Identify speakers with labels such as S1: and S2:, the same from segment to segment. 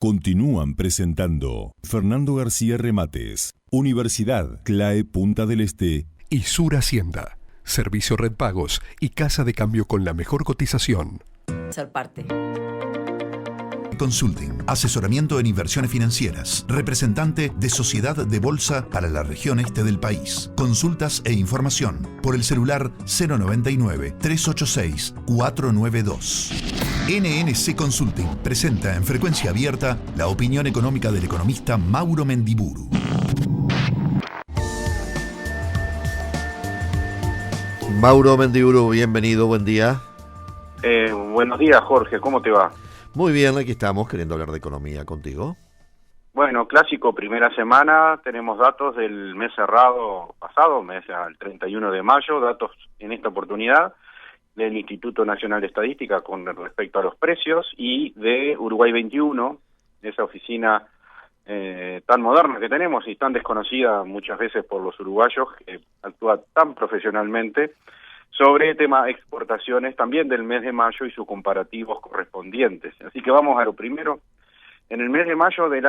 S1: Continúan presentando Fernando García Remates, Universidad CLAE Punta del Este
S2: y Sur Hacienda, Servicio Red Pagos y Casa de Cambio con la mejor cotización.
S3: Ser parte.
S4: Consulting, asesoramiento en inversiones financieras, representante de Sociedad de Bolsa para la región este del país. Consultas e información por el celular 099-386-492. NNC Consulting presenta en frecuencia abierta la opinión económica del economista Mauro Mendiburu.
S5: Mauro Mendiburu, bienvenido, buen día.
S6: Buenos días, Jorge, ¿cómo te va?
S5: Muy bien, aquí estamos queriendo hablar de economía contigo.
S6: Bueno, clásico, primera semana, tenemos datos del mes cerrado pasado, mes al 31 de mayo, datos en esta oportunidad del Instituto Nacional de Estadística con respecto a los precios y de Uruguay 21, esa oficina tan moderna que tenemos y tan desconocida muchas veces por los uruguayos, que actúa tan profesionalmente sobre tema exportaciones también del mes de mayo y sus comparativos correspondientes. Así que vamos a lo primero. En el mes de mayo de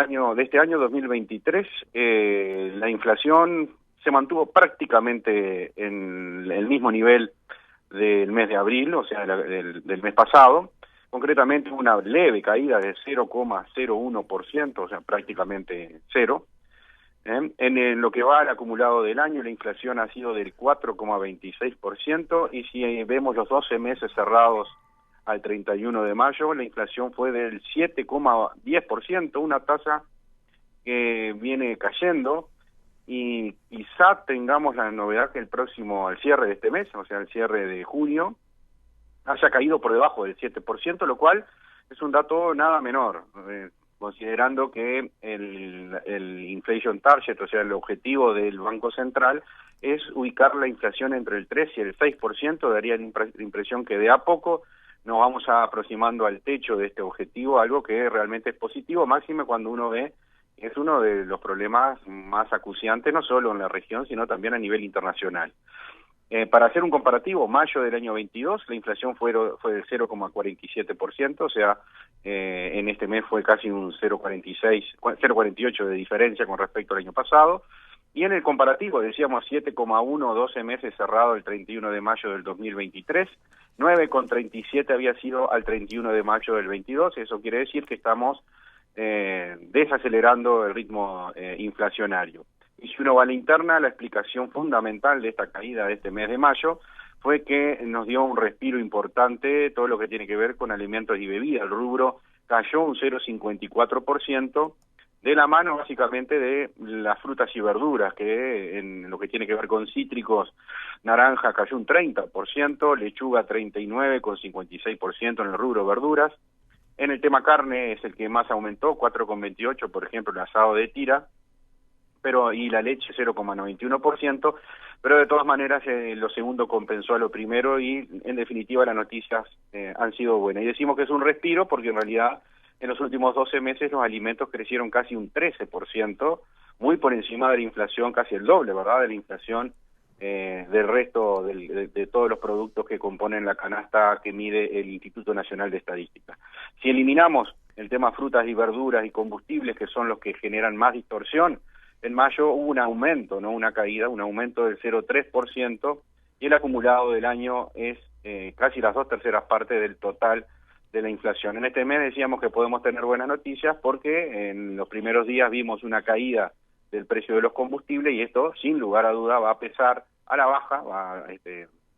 S6: este año 2023, la inflación se mantuvo prácticamente en el mismo nivel del mes de abril, o sea, del mes pasado. Concretamente una leve caída de 0,01%, o sea, prácticamente cero. En lo que va al acumulado del año, la inflación ha sido del 4,26%, y si vemos los 12 meses cerrados al 31 de mayo, la inflación fue del 7,10%, una tasa que viene cayendo, y quizá tengamos la novedad que al cierre de este mes, o sea, al cierre de junio, haya caído por debajo del 7%, lo cual es un dato nada menor, considerando que el inflation target, o sea, el objetivo del Banco Central, es ubicar la inflación entre el 3 y el 6%, daría la impresión que de a poco nos vamos aproximando al techo de este objetivo, algo que realmente es positivo, máxime cuando uno ve que es uno de los problemas más acuciantes, no solo en la región, sino también a nivel internacional. Para hacer un comparativo, mayo del año 22, la inflación fue del 0,47%, o sea, en este mes fue casi un 0,48 de diferencia con respecto al año pasado, y en el comparativo, decíamos 7,1, 12 meses cerrado el 31 de mayo del 2023, 9,37 había sido al 31 de mayo del 22, eso quiere decir que estamos desacelerando el ritmo inflacionario. Y si uno va a la interna, la explicación fundamental de esta caída de este mes de mayo fue que nos dio un respiro importante todo lo que tiene que ver con alimentos y bebidas. El rubro cayó un 0,54%, de la mano básicamente de las frutas y verduras, que en lo que tiene que ver con cítricos, naranja cayó un 30%, lechuga 39,56% en el rubro verduras. En el tema carne es el que más aumentó, 4,28%, por ejemplo, el asado de tira, y la leche 0,91%, pero de todas maneras lo segundo compensó a lo primero y en definitiva las noticias han sido buenas. Y decimos que es un respiro porque en realidad en los últimos 12 meses los alimentos crecieron casi un 13%, muy por encima de la inflación, casi el doble, ¿verdad?, de la inflación del resto de todos los productos que componen la canasta que mide el Instituto Nacional de Estadística. Si eliminamos el tema frutas y verduras y combustibles, que son los que generan más distorsión, en mayo hubo un aumento, no una caída, un aumento del 0,3%, y el acumulado del año es casi las 2/3 partes del total de la inflación. En este mes decíamos que podemos tener buenas noticias porque en los primeros días vimos una caída del precio de los combustibles, y esto, sin lugar a duda, va a pesar a la baja, va a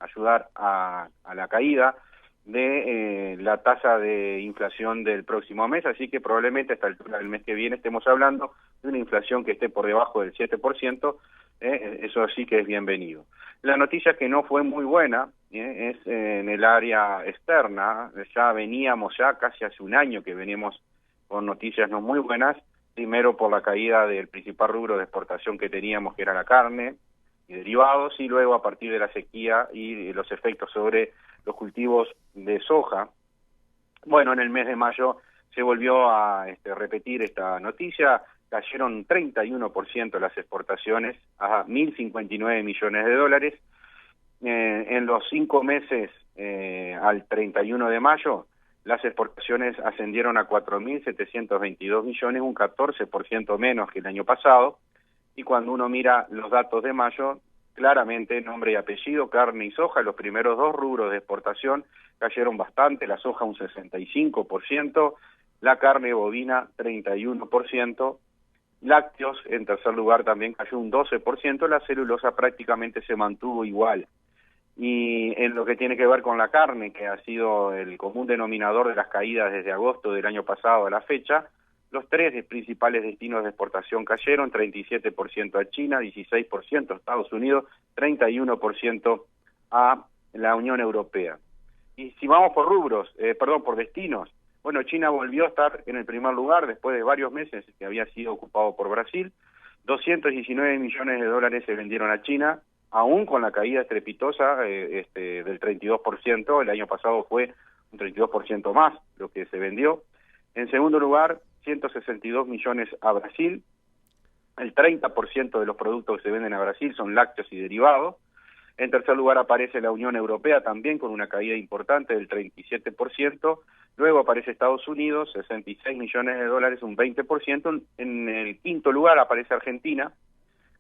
S6: ayudar a la caída de la tasa de inflación del próximo mes, así que probablemente hasta el altura del mes que viene estemos hablando de una inflación que esté por debajo del 7%, eso sí que es bienvenido. La noticia que no fue muy buena es en el área externa. Ya veníamos casi hace un año que venimos con noticias no muy buenas, primero por la caída del principal rubro de exportación que teníamos, que era la carne y derivados, y luego a partir de la sequía y los efectos sobre los cultivos de soja. Bueno, en el mes de mayo se volvió a repetir esta noticia, cayeron 31% las exportaciones a 1.059 millones de dólares. En los 5 meses al 31 de mayo las exportaciones ascendieron a 4.722 millones, un 14% menos que el año pasado, y cuando uno mira los datos de mayo, claramente nombre y apellido, carne y soja, los primeros dos rubros de exportación cayeron bastante, la soja un 65%, la carne bovina 31%, lácteos en tercer lugar también cayó un 12%, la celulosa prácticamente se mantuvo igual. Y en lo que tiene que ver con la carne, que ha sido el común denominador de las caídas desde agosto del año pasado a la fecha, los tres principales destinos de exportación cayeron, 37% a China, 16% a Estados Unidos, 31% a la Unión Europea. Y si vamos por rubros, por destinos, bueno, China volvió a estar en el primer lugar después de varios meses que había sido ocupado por Brasil, 219 millones de dólares se vendieron a China, aún con la caída estrepitosa del 32%, el año pasado fue un 32% más lo que se vendió. En segundo lugar, 162 millones a Brasil, el 30% de los productos que se venden a Brasil son lácteos y derivados. En tercer lugar aparece la Unión Europea también con una caída importante del 37%, luego aparece Estados Unidos, 66 millones de dólares, un 20%, en el quinto lugar aparece Argentina,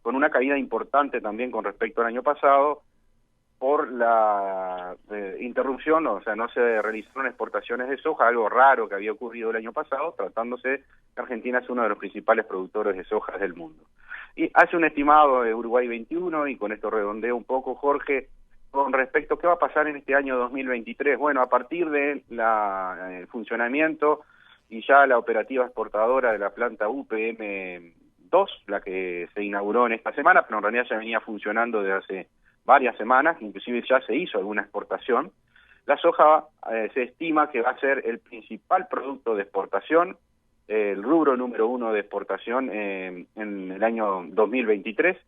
S6: con una caída importante también con respecto al año pasado, por la interrupción, o sea, no se realizaron exportaciones de soja, algo raro que había ocurrido el año pasado, tratándose que Argentina es uno de los principales productores de soja del mundo. Y hace un estimado de Uruguay 21, y con esto redondeo un poco, Jorge, con respecto a qué va a pasar en este año 2023. Bueno, a partir de el funcionamiento y ya la operativa exportadora de la planta UPM2, la que se inauguró en esta semana, pero en realidad ya venía funcionando desde hace varias semanas, inclusive ya se hizo alguna exportación. La soja se estima que va a ser el principal producto de exportación, el rubro número uno de exportación en el año 2023.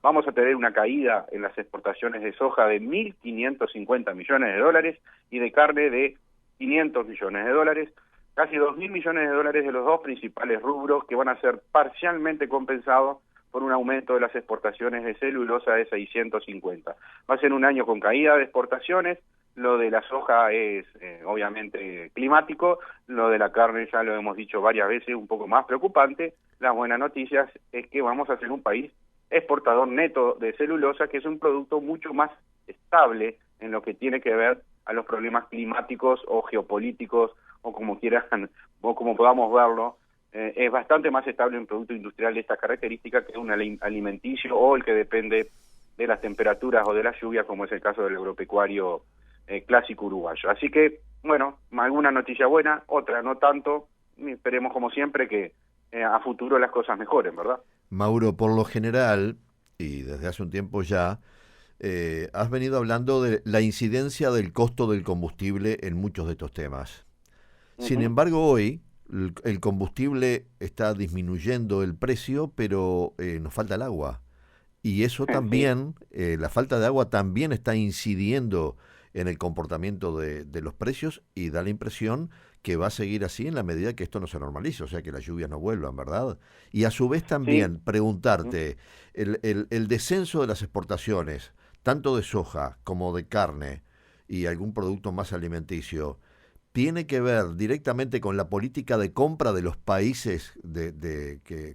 S6: Vamos a tener una caída en las exportaciones de soja de 1.550 millones de dólares y de carne de 500 millones de dólares, casi 2.000 millones de dólares de los dos principales rubros que van a ser parcialmente compensados por un aumento de las exportaciones de celulosa de 650. Va a ser un año con caída de exportaciones, lo de la soja es obviamente climático, lo de la carne ya lo hemos dicho varias veces, un poco más preocupante. Las buenas noticias es que vamos a ser un país exportador neto de celulosa, que es un producto mucho más estable en lo que tiene que ver a los problemas climáticos o geopolíticos, o como quieran, o como podamos verlo. Es bastante más estable un producto industrial de estas características que un alimenticio o el que depende de las temperaturas o de la lluvia, como es el caso del agropecuario clásico uruguayo. Así que, bueno, alguna noticia buena, otra no tanto. Esperemos, como siempre, que a futuro las cosas mejoren, ¿verdad?
S5: Mauro, por lo general, y desde hace un tiempo ya, has venido hablando de la incidencia del costo del combustible en muchos de estos temas. Sin embargo, hoy el combustible está disminuyendo el precio, pero nos falta el agua. Y eso también, la falta de agua también está incidiendo en el comportamiento de los precios, y da la impresión que va a seguir así en la medida que esto no se normalice, o sea, que las lluvias no vuelvan, ¿verdad? Y a su vez también preguntarte, el descenso de las exportaciones, tanto de soja como de carne y algún producto más alimenticio, ¿tiene que ver directamente con la política de compra de los países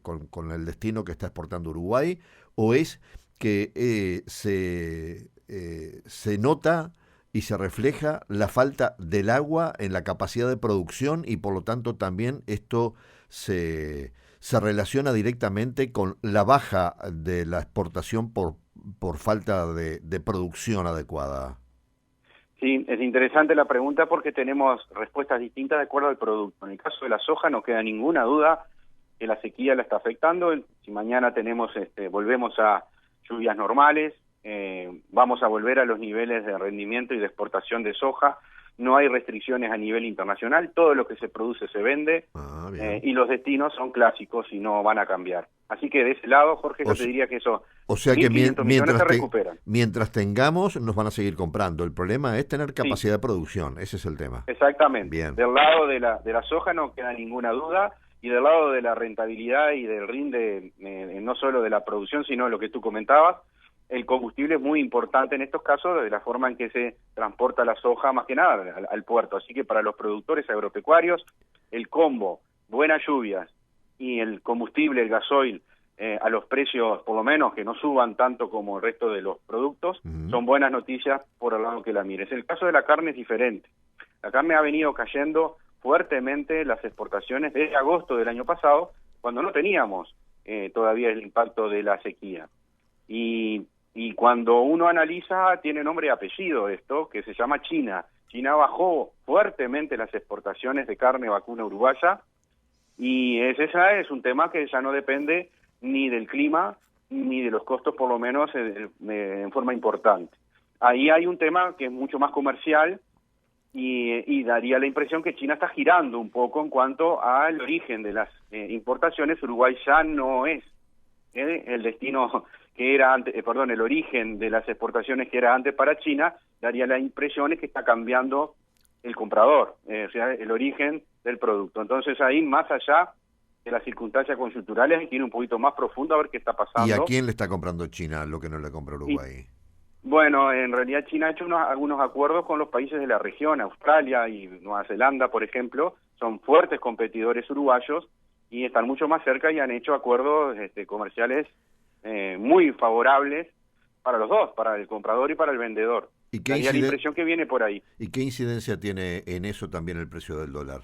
S5: con el destino que está exportando Uruguay, o es que se nota y se refleja la falta del agua en la capacidad de producción, y por lo tanto también esto se relaciona directamente con la baja de la exportación por falta de producción adecuada?
S6: Sí, es interesante la pregunta porque tenemos respuestas distintas de acuerdo al producto. En el caso de la soja no queda ninguna duda que la sequía la está afectando. Si mañana volvemos a lluvias normales, vamos a volver a los niveles de rendimiento y de exportación de soja. No hay restricciones a nivel internacional, todo lo que se produce se vende, y los destinos son clásicos y no van a cambiar. Así que de ese lado, Jorge, yo te diría que eso,
S5: o sea que
S6: millones se recuperan.
S5: Mientras tengamos, nos van a seguir comprando. El problema es tener capacidad de producción, ese es el tema.
S6: Exactamente.
S5: Bien.
S6: Del lado de la soja no queda ninguna duda, y del lado de la rentabilidad y del rinde, no solo de la producción, sino lo que tú comentabas, el combustible es muy importante en estos casos, de la forma en que se transporta la soja, más que nada, al puerto. Así que para los productores agropecuarios, el combo, buenas lluvias y el combustible, el gasoil, a los precios, por lo menos, que no suban tanto como el resto de los productos, son buenas noticias por el lado que la mires. El caso de la carne es diferente. La carne ha venido cayendo fuertemente las exportaciones desde agosto del año pasado, cuando no teníamos todavía el impacto de la sequía. Y cuando uno analiza, tiene nombre y apellido esto, que se llama China. China bajó fuertemente las exportaciones de carne vacuna uruguaya, y ese es un tema que ya no depende ni del clima, ni de los costos, por lo menos en forma importante. Ahí hay un tema que es mucho más comercial, y daría la impresión que China está girando un poco en cuanto al origen de las importaciones. Uruguay ya no es el destino que era antes, el origen de las exportaciones que era antes para China. Daría la impresión es que está cambiando el comprador, o sea, el origen del producto. Entonces ahí, más allá de las circunstancias coyunturales, hay que ir un poquito más profundo a ver qué está pasando.
S5: ¿Y a quién le está comprando China lo que no le compra Uruguay?
S6: Bueno, en realidad China ha hecho algunos acuerdos con los países de la región. Australia y Nueva Zelanda, por ejemplo, son fuertes competidores uruguayos y están mucho más cerca y han hecho acuerdos comerciales muy favorables para los dos, para el comprador y para el vendedor.
S5: ¿Y qué
S6: la impresión que viene por ahí.
S5: ¿Y qué incidencia tiene en eso también el precio del dólar?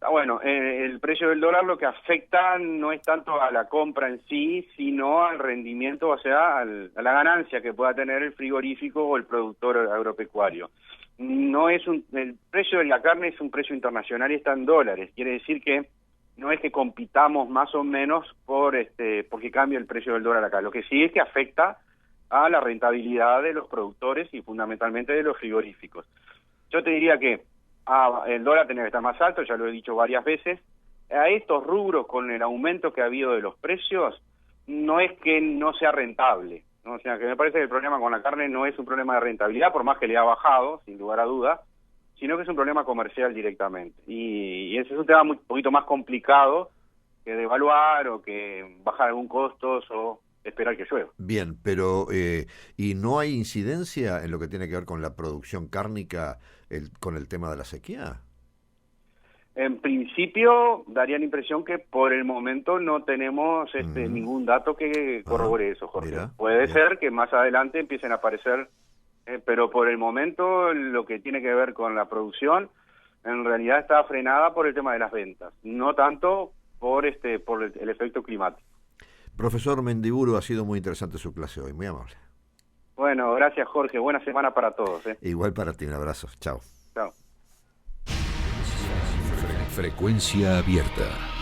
S6: Bueno, el precio del dólar lo que afecta no es tanto a la compra en sí, sino al rendimiento, o sea, a la ganancia que pueda tener el frigorífico o el productor agropecuario. No es el precio de la carne es un precio internacional y está en dólares. Quiere decir que no es que compitamos más o menos porque cambia el precio del dólar acá. Lo que sí es que afecta a la rentabilidad de los productores y fundamentalmente de los frigoríficos. Yo te diría que el dólar tiene que estar más alto, ya lo he dicho varias veces. A estos rubros, con el aumento que ha habido de los precios, no es que no sea rentable, ¿no? O sea, que me parece que el problema con la carne no es un problema de rentabilidad, por más que le ha bajado, sin lugar a duda, sino que es un problema comercial directamente. Y ese es un tema un poquito más complicado que devaluar o que bajar algún costo o esperar que llueva.
S5: Bien, pero ¿y no hay incidencia en lo que tiene que ver con la producción cárnica con el tema de la sequía?
S6: En principio, daría la impresión que por el momento no tenemos ningún dato que corrobore eso, Jorge.
S5: Mira,
S6: puede ser que más adelante empiecen a aparecer, pero por el momento lo que tiene que ver con la producción en realidad está frenada por el tema de las ventas, no tanto por el efecto climático.
S5: Profesor Mendiburu, ha sido muy interesante su clase hoy, muy amable.
S6: Bueno, gracias Jorge, buena semana para todos.
S5: Igual para ti, un abrazo, chao.
S6: Chao.
S2: Frecuencia abierta.